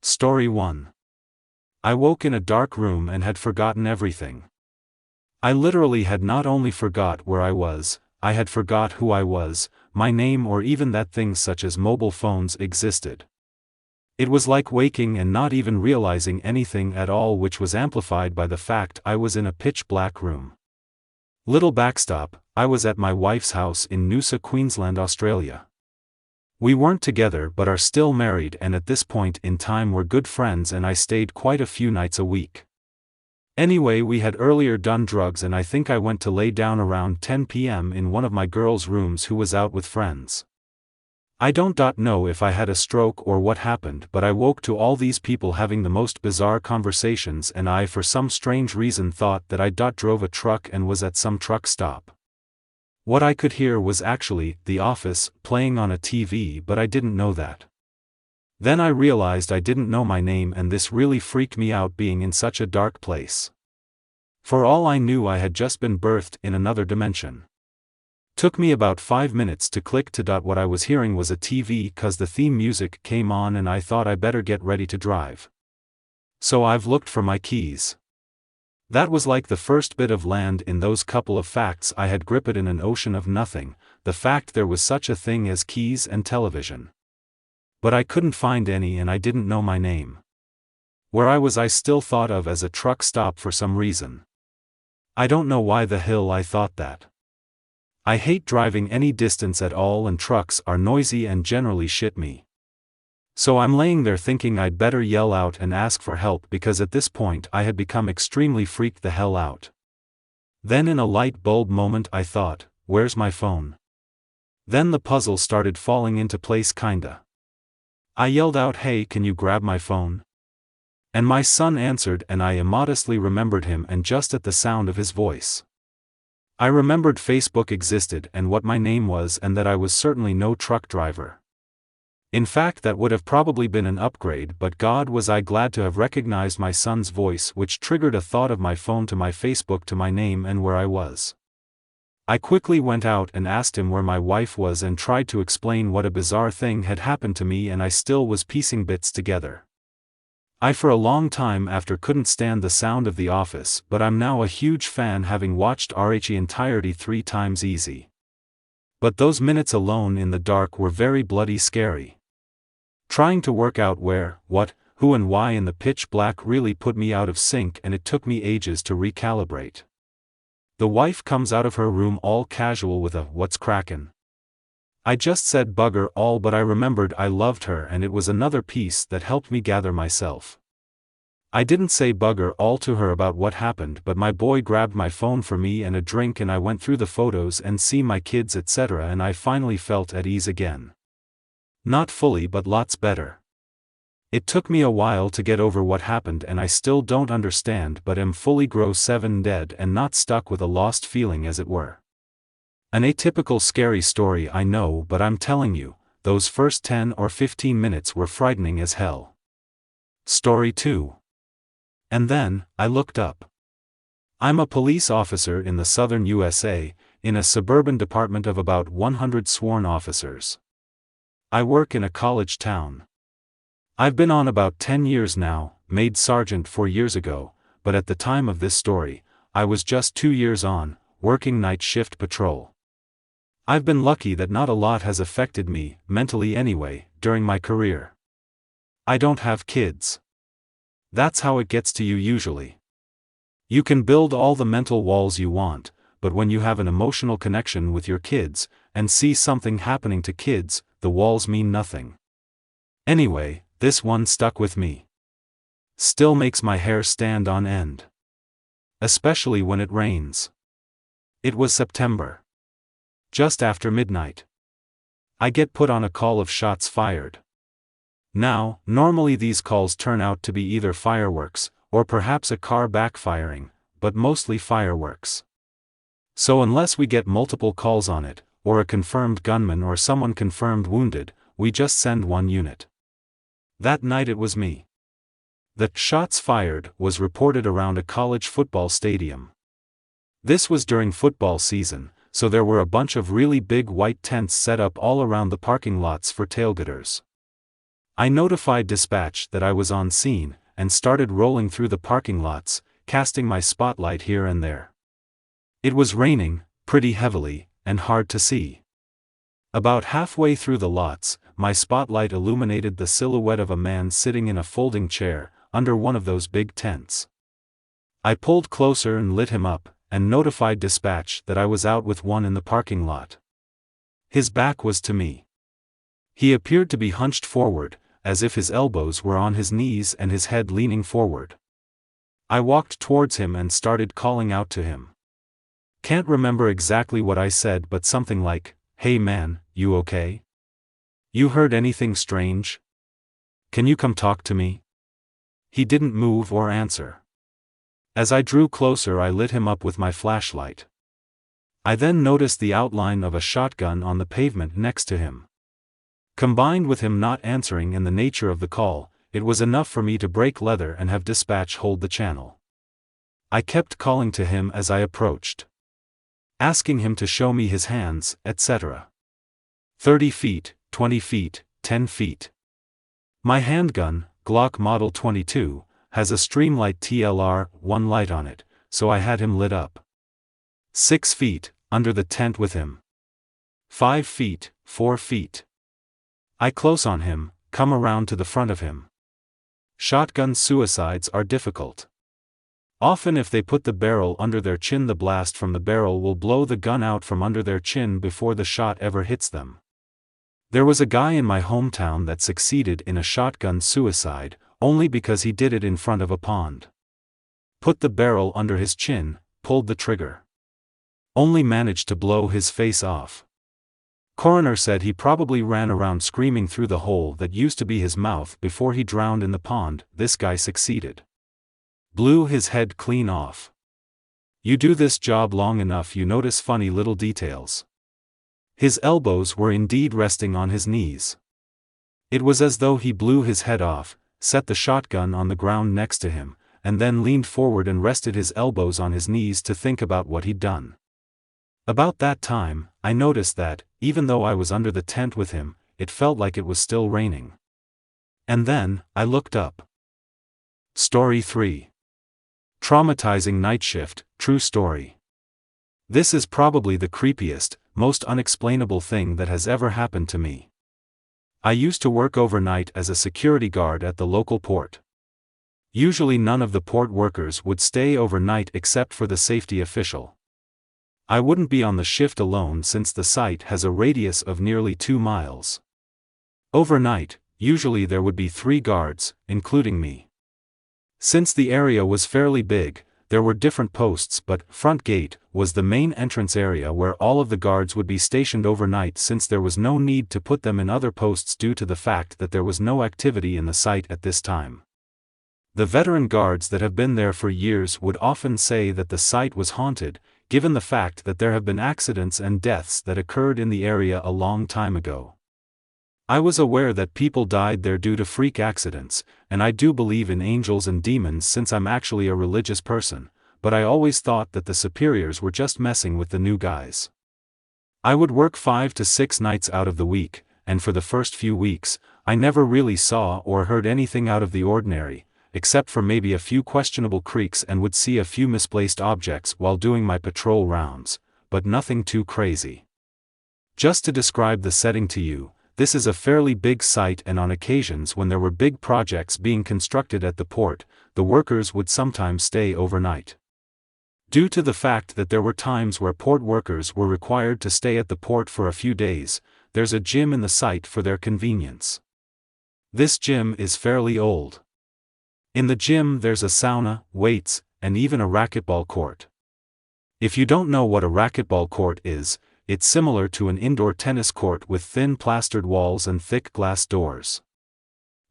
Story 1. I woke in a dark room and had forgotten everything. I literally had not only forgot where I was, I had forgot who I was, my name, or even that things such as mobile phones existed. It was like waking and not even realizing anything at all, which was amplified by the fact I was in a pitch-black room. Little backstop, I was at my wife's house in Noosa, Queensland, Australia. We weren't together but are still married, and at this point in time were good friends, and I stayed quite a few nights a week. Anyway, we had earlier done drugs, and I think I went to lay down around 10 p.m. in one of my girls' rooms who was out with friends. I don't know if I had a stroke or what happened, but I woke to all these people having the most bizarre conversations, and I for some strange reason thought that I drove a truck and was at some truck stop. What I could hear was actually The Office playing on a TV, but I didn't know that. Then I realized I didn't know my name, and this really freaked me out, being in such a dark place. For all I knew, I had just been birthed in another dimension. Took me about 5 minutes to click to what I was hearing was a TV, cause the theme music came on, and I thought I better get ready to drive. So I've looked for my keys. That was like the first bit of land in those couple of facts I had gripped in an ocean of nothing, the fact there was such a thing as keys and television. But I couldn't find any, and I didn't know my name. Where I was, I still thought of as a truck stop for some reason. I don't know why the hell I thought that. I hate driving any distance at all, and trucks are noisy and generally shit me. So I'm laying there thinking I'd better yell out and ask for help, because at this point I had become extremely freaked the hell out. Then in a light bulb moment I thought, where's my phone? Then the puzzle started falling into place kinda. I yelled out, hey, can you grab my phone? And my son answered, and I immodestly remembered him, and just at the sound of his voice, I remembered Facebook existed and what my name was, and that I was certainly no truck driver. In fact, that would have probably been an upgrade, but God was I glad to have recognized my son's voice, which triggered a thought of my phone to my Facebook to my name and where I was. I quickly went out and asked him where my wife was and tried to explain what a bizarre thing had happened to me, and I still was piecing bits together. I for a long time after couldn't stand the sound of The Office, but I'm now a huge fan, having watched RHE entirety 3 times easy. But those minutes alone in the dark were very bloody scary. Trying to work out where, what, who and why in the pitch black really put me out of sync, and it took me ages to recalibrate. The wife comes out of her room all casual with a "what's crackin'?" I just said bugger all, but I remembered I loved her, and it was another piece that helped me gather myself. I didn't say bugger all to her about what happened, but my boy grabbed my phone for me and a drink, and I went through the photos and see my kids, etc., and I finally felt at ease again. Not fully, but lots better. It took me a while to get over what happened, and I still don't understand, but am fully grow 7 dead and not stuck with a lost feeling, as it were. An atypical scary story, I know, but I'm telling you, those first 10 or 15 minutes were frightening as hell. Story 2. And then, I looked up. I'm a police officer in the southern USA, in a suburban department of about 100 sworn officers. I work in a college town. I've been on about 10 years now, made sergeant 4 years ago, but at the time of this story, I was just 2 years on, working night shift patrol. I've been lucky that not a lot has affected me, mentally anyway, during my career. I don't have kids. That's how it gets to you usually. You can build all the mental walls you want, but when you have an emotional connection with your kids, and see something happening to kids, the walls mean nothing. Anyway, this one stuck with me. Still makes my hair stand on end. Especially when it rains. It was September. Just after midnight. I get put on a call of shots fired. Now, normally these calls turn out to be either fireworks, or perhaps a car backfiring, but mostly fireworks. So unless we get multiple calls on it, or a confirmed gunman or someone confirmed wounded, we just send one unit. That night it was me. The "shots fired" was reported around a college football stadium. This was during football season, so there were a bunch of really big white tents set up all around the parking lots for tailgaters. I notified dispatch that I was on scene, and started rolling through the parking lots, casting my spotlight here and there. It was raining, pretty heavily, and hard to see. About halfway through the lots, my spotlight illuminated the silhouette of a man sitting in a folding chair, under one of those big tents. I pulled closer and lit him up, and notified dispatch that I was out with one in the parking lot. His back was to me. He appeared to be hunched forward, as if his elbows were on his knees and his head leaning forward. I walked towards him and started calling out to him. Can't remember exactly what I said, but something like, "Hey man, you okay? You heard anything strange? Can you come talk to me?" He didn't move or answer. As I drew closer, I lit him up with my flashlight. I then noticed the outline of a shotgun on the pavement next to him. Combined with him not answering and the nature of the call, it was enough for me to break leather and have dispatch hold the channel. I kept calling to him as I approached, asking him to show me his hands, etc. 30 feet, 20 feet, 10 feet. My handgun, Glock Model 22, has a Streamlight TLR-1 light on it, so I had him lit up. 6 feet, under the tent with him. 5 feet, 4 feet. I close on him, come around to the front of him. Shotgun suicides are difficult. Often if they put the barrel under their chin, the blast from the barrel will blow the gun out from under their chin before the shot ever hits them. There was a guy in my hometown that succeeded in a shotgun suicide, only because he did it in front of a pond. Put the barrel under his chin, pulled the trigger. Only managed to blow his face off. Coroner said he probably ran around screaming through the hole that used to be his mouth before he drowned in the pond. This guy succeeded. Blew his head clean off. You do this job long enough, you notice funny little details. His elbows were indeed resting on his knees. It was as though he blew his head off, set the shotgun on the ground next to him, and then leaned forward and rested his elbows on his knees to think about what he'd done. About that time, I noticed that, even though I was under the tent with him, it felt like it was still raining. And then, I looked up. Story 3. Traumatizing night shift, true story. This is probably the creepiest, most unexplainable thing that has ever happened to me. I used to work overnight as a security guard at the local port. Usually none of the port workers would stay overnight except for the safety official. I wouldn't be on the shift alone since the site has a radius of nearly 2 miles. Overnight, usually there would be 3 guards, including me. Since the area was fairly big, there were different posts, but front gate was the main entrance area where all of the guards would be stationed overnight, since there was no need to put them in other posts due to the fact that there was no activity in the site at this time. The veteran guards that have been there for years would often say that the site was haunted, given the fact that there have been accidents and deaths that occurred in the area a long time ago. I was aware that people died there due to freak accidents, and I do believe in angels and demons since I'm actually a religious person, but I always thought that the superiors were just messing with the new guys. I would work 5 to 6 nights out of the week, and for the first few weeks, I never really saw or heard anything out of the ordinary, except for maybe a few questionable creaks, and would see a few misplaced objects while doing my patrol rounds, but nothing too crazy. Just to describe the setting to you, this is a fairly big site, and on occasions when there were big projects being constructed at the port, the workers would sometimes stay overnight. Due to the fact that there were times where port workers were required to stay at the port for a few days, there's a gym in the site for their convenience. This gym is fairly old. In the gym there's a sauna, weights, and even a racquetball court. If you don't know what a racquetball court is, it's similar to an indoor tennis court with thin plastered walls and thick glass doors.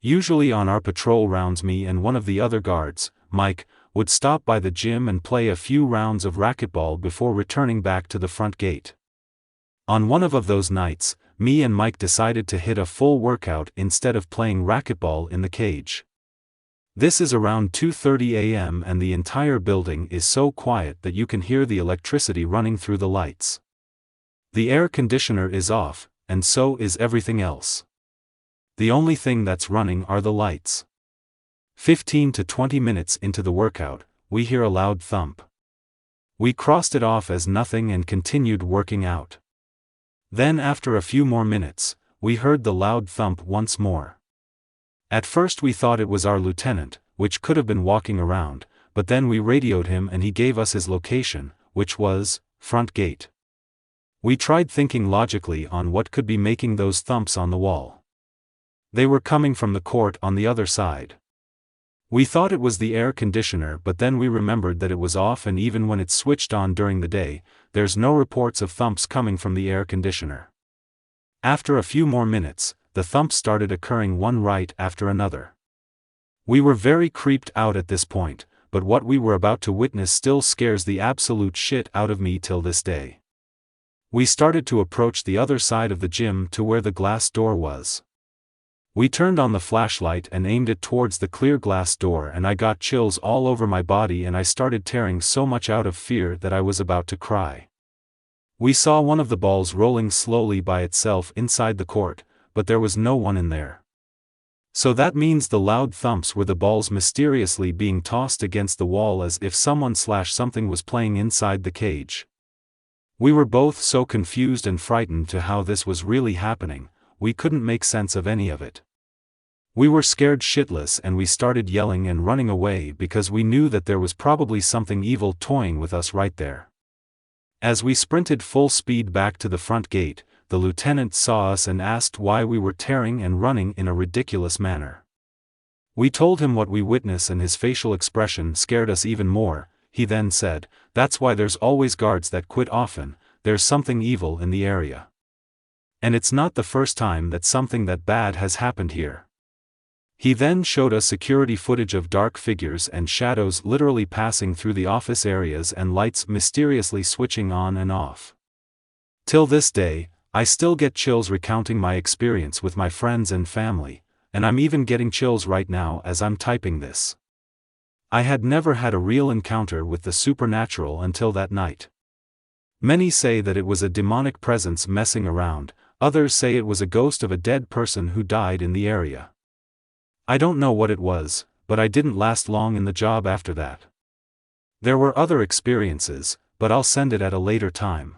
Usually on our patrol rounds, me and one of the other guards, Mike, would stop by the gym and play a few rounds of racquetball before returning back to the front gate. On one of those nights, me and Mike decided to hit a full workout instead of playing racquetball in the cage. This is around 2:30 a.m. and the entire building is so quiet that you can hear the electricity running through the lights. The air conditioner is off, and so is everything else. The only thing that's running are the lights. 15 to 20 minutes into the workout, we hear a loud thump. We crossed it off as nothing and continued working out. Then after a few more minutes, we heard the loud thump once more. At first we thought it was our lieutenant, which could have been walking around, but then we radioed him and he gave us his location, which was, front gate. We tried thinking logically on what could be making those thumps on the wall. They were coming from the court on the other side. We thought it was the air conditioner, but then we remembered that it was off, and even when it's switched on during the day, there's no reports of thumps coming from the air conditioner. After a few more minutes, the thumps started occurring one right after another. We were very creeped out at this point, but what we were about to witness still scares the absolute shit out of me till this day. We started to approach the other side of the gym to where the glass door was. We turned on the flashlight and aimed it towards the clear glass door, and I got chills all over my body and I started tearing so much out of fear that I was about to cry. We saw one of the balls rolling slowly by itself inside the court, but there was no one in there. So that means the loud thumps were the balls mysteriously being tossed against the wall as if someone/something was playing inside the cage. We were both so confused and frightened to how this was really happening, we couldn't make sense of any of it. We were scared shitless and we started yelling and running away because we knew that there was probably something evil toying with us right there. As we sprinted full speed back to the front gate, the lieutenant saw us and asked why we were tearing and running in a ridiculous manner. We told him what we witnessed and his facial expression scared us even more. He then said, "That's why there's always guards that quit often, there's something evil in the area. And it's not the first time that something that bad has happened here." He then showed us security footage of dark figures and shadows literally passing through the office areas and lights mysteriously switching on and off. Till this day, I still get chills recounting my experience with my friends and family, and I'm even getting chills right now as I'm typing this. I had never had a real encounter with the supernatural until that night. Many say that it was a demonic presence messing around, others say it was a ghost of a dead person who died in the area. I don't know what it was, but I didn't last long in the job after that. There were other experiences, but I'll send it at a later time.